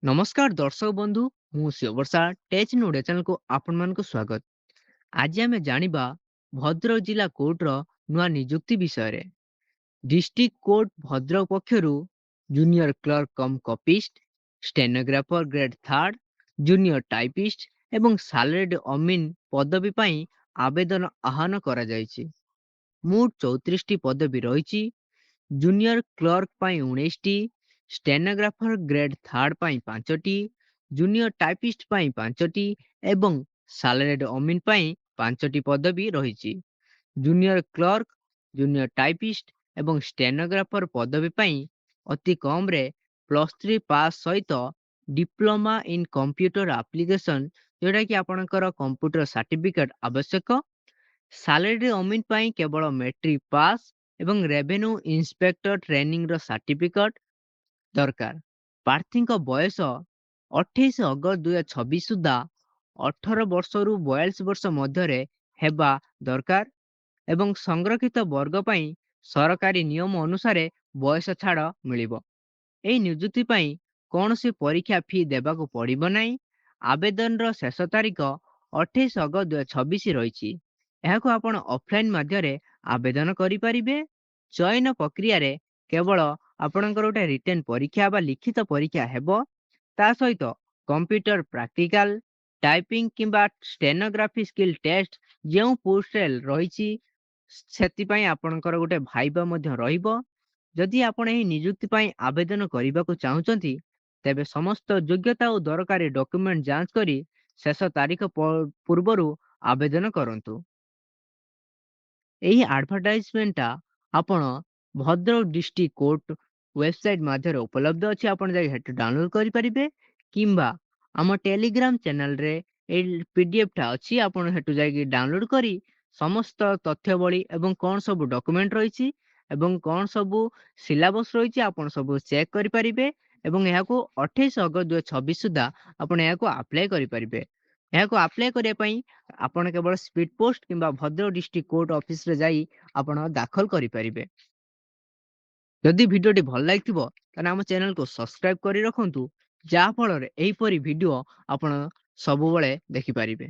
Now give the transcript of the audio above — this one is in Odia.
ନମସ୍କାର ଦର୍ଶକ ବନ୍ଧୁ, ମୁଁ ଶିବବର୍ଷା ଟେଚ୍ ନୋଡିଆ ଚ୍ୟାନେଲକୁ ଆପଣମାନଙ୍କୁ ସ୍ୱାଗତ। ଆଜି ଆମେ ଜାଣିବା ଭଦ୍ରକ ଜିଲ୍ଲା କୋର୍ଟର ନୂଆ ନିଯୁକ୍ତି ବିଷୟରେ। ଡିଷ୍ଟ୍ରିକ୍ଟ କୋର୍ଟ ଭଦ୍ରକ ପକ୍ଷରୁ junior clerk cum copyist, stenographer grade third, junior typist ଏବଂ ସାଲାରିଡ୍ ଅମିନ୍ ପଦବୀ ପାଇଁ ଆବେଦନ ଆହ୍ୱାନ କରାଯାଇଛି। ମୋଟ 34ଟି ପଦବୀ ରହିଛି। ଜୁନିୟର କ୍ଲର୍କ ପାଇଁ 19ଟି, ଷ୍ଟେନୋଗ୍ରାଫର ଗ୍ରେଡ୍ ଥାର୍ଡ ପାଇଁ 5ଟି, ଜୁନିୟର ଟାଇପିଷ୍ଟ ପାଇଁ 5ଟି ଏବଂ ସାଲାରିଡ୍ ଅମିନ୍ ପାଇଁ 5ଟି ପଦବୀ ରହିଛି। ଜୁନିୟର କ୍ଲର୍କ, ଜୁନିୟର ଟାଇପିଷ୍ଟ ଏବଂ ଷ୍ଟେନୋଗ୍ରାଫର ପଦବୀ ପାଇଁ ଅତି କମରେ +3 ପାସ୍ ସହିତ ଡିପ୍ଲୋମା ଇନ୍ କମ୍ପ୍ୟୁଟର ଆପ୍ଲିକେସନ୍, ଯେଉଁଟାକି ଆପଣଙ୍କର କମ୍ପ୍ୟୁଟର ସାର୍ଟିଫିକେଟ୍ ଆବଶ୍ୟକ। ସାଲାରି ଅମିନ୍ ପାଇଁ କେବଳ ମେଟ୍ରିକ୍ ପାସ୍ ଏବଂ ରେଭେନ୍ୟୁ ଇନ୍ସପେକ୍ଟର ଟ୍ରେନିଂର ସାର୍ଟିଫିକେଟ୍ ଦରକାର। ପ୍ରାର୍ଥୀଙ୍କ ବୟସ 28 ଅଗଷ୍ଟ 2026 ସୁଦ୍ଧା 18 ବର୍ଷରୁ 42 ବର୍ଷ ମଧ୍ୟରେ ହେବା ଦରକାର ଏବଂ ସଂରକ୍ଷିତ ବର୍ଗ ପାଇଁ ସରକାରୀ ନିୟମ ଅନୁସାରେ ବୟସ ଛାଡ଼ ମିଳିବ। ଏହି ନିଯୁକ୍ତି ପାଇଁ କୌଣସି ପରୀକ୍ଷା ଫି ଦେବାକୁ ପଡ଼ିବ ନାହିଁ। ଆବେଦନର ଶେଷ ତାରିଖ 28 ଅଗଷ୍ଟ 2026 ରହିଛି। ଏହାକୁ ଆପଣ ଅଫଲାଇନ୍ ମାଧ୍ୟମରେ ଆବେଦନ କରିପାରିବେ। ଚୟନ ପ୍ରକ୍ରିୟାରେ କେବଳ ଆପଣଙ୍କର ଗୋଟେ ରିଟେନ୍ ପରୀକ୍ଷା ବା ଲିଖିତ ପରୀକ୍ଷା ହେବ। ତା ସହିତ କମ୍ପ୍ୟୁଟର ପ୍ରାକ୍ଟିକାଲ, ଟାଇପିଂ କିମ୍ବା ଷ୍ଟେନୋଗ୍ରାଫି ସ୍କିଲ୍ ଟେଷ୍ଟ ଯେଉଁ ପୋଷ୍ଟରେ ରହିଛି ସେଥିପାଇଁ ଆପଣଙ୍କର ଗୋଟେ ଭାଇବା ମଧ୍ୟ ରହିବ। ଯଦି ଆପଣ ଏହି ନିଯୁକ୍ତି ପାଇଁ ଆବେଦନ କରିବାକୁ ଚାହୁଁଛନ୍ତି, ତେବେ ସମସ୍ତ ଯୋଗ୍ୟତା ଓ ଦରକାରୀ ଡକ୍ୟୁମେଣ୍ଟ ଯାଞ୍ଚ କରି ଶେଷ ତାରିଖ ପୂର୍ବରୁ ଆବେଦନ କରନ୍ତୁ। ଏହି ଆଡଭର୍ଟାଇଜମେଣ୍ଟଟା ଆପଣ ଭଦ୍ରକ ଡିଷ୍ଟ୍ରିକ୍ଟ କୋର୍ଟ ୱେବସାଇଟ୍ ମାଧ୍ୟମରେ ଉପଲବ୍ଧ ଅଛି। ଆପଣ ଯାଇ ସେଠୁ ଡାଉନଲୋଡ୍ କରିପାରିବେ କିମ୍ବା ଆମ ଟେଲିଗ୍ରାମ ଚ୍ୟାନେଲରେ ଏଇ ପିଡିଏଫଟା ଅଛି। ଆପଣ ସେଠୁ ଯାଇକି ଡାଉନଲୋଡ୍ କରି ସମସ୍ତ ତଥ୍ୟବଳୀ ଏବଂ କ'ଣ ସବୁ ଡକ୍ୟୁମେଣ୍ଟ ରହିଛି ଏବଂ କ'ଣ ସବୁ ସିଲାବସ୍ ରହିଛି ଆପଣ ସବୁ ଚେକ୍ କରିପାରିବେ ଏବଂ ଏହାକୁ 28 ଅଗଷ୍ଟ 2026 ସୁଦ୍ଧା ଆପଣ ଏହାକୁ ଆପ୍ଲାଏ କରିପାରିବେ। ଏହାକୁ ଆପ୍ଲାଏ କରିବା ପାଇଁ ଆପଣ କେବଳ ସ୍ପିଡ୍ ପୋଷ୍ଟ କିମ୍ବା ଭଦ୍ରକ ଡିଷ୍ଟ୍ରିକ୍ଟ କୋର୍ଟ ଅଫିସରେ ଯାଇ ଆପଣ ଦାଖଲ କରିପାରିବେ। ଯଦି ଭିଡ଼ିଓଟି ଭଲ ଲାଗିଥିବ ତାହେଲେ ଆମ ଚ୍ୟାନେଲକୁ ସବସ୍କ୍ରାଇବ କରି ରଖନ୍ତୁ, ଯାହା ଫଳରେ ଏହିପରି ଭିଡ଼ିଓ ଆପଣ ସବୁବେଳେ ଦେଖିପାରିବେ।